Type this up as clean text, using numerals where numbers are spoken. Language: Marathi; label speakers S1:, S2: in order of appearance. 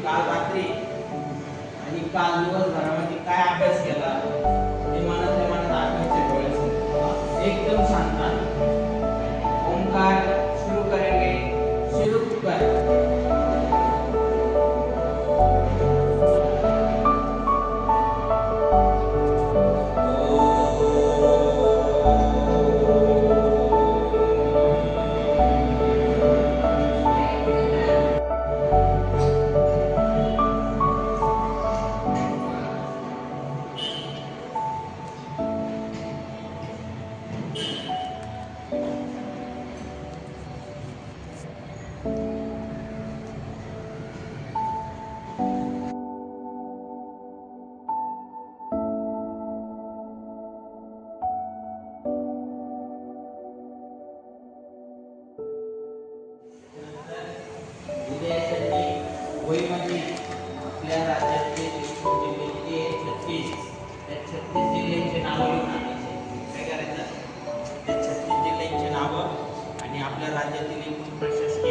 S1: काल रात्री आणि काल दिवसभरामध्ये काय अभ्यास केला ते मनातल्या मनात आठवायचे डोळ्यासमोर एकदम शांत आहे. ओंकार शुरू करेंगे, शुरू कर. उदयासाठी वहीमध्ये आपल्या राज्यातले 33 जिल्हे ते 36 त्या 36 जिल्ह्यांचे नावं लिहून आणायचे. काय करायचं? ते 36 जिल्ह्यांची नावं आणि आपल्या राज्यातील एकूण प्रशासक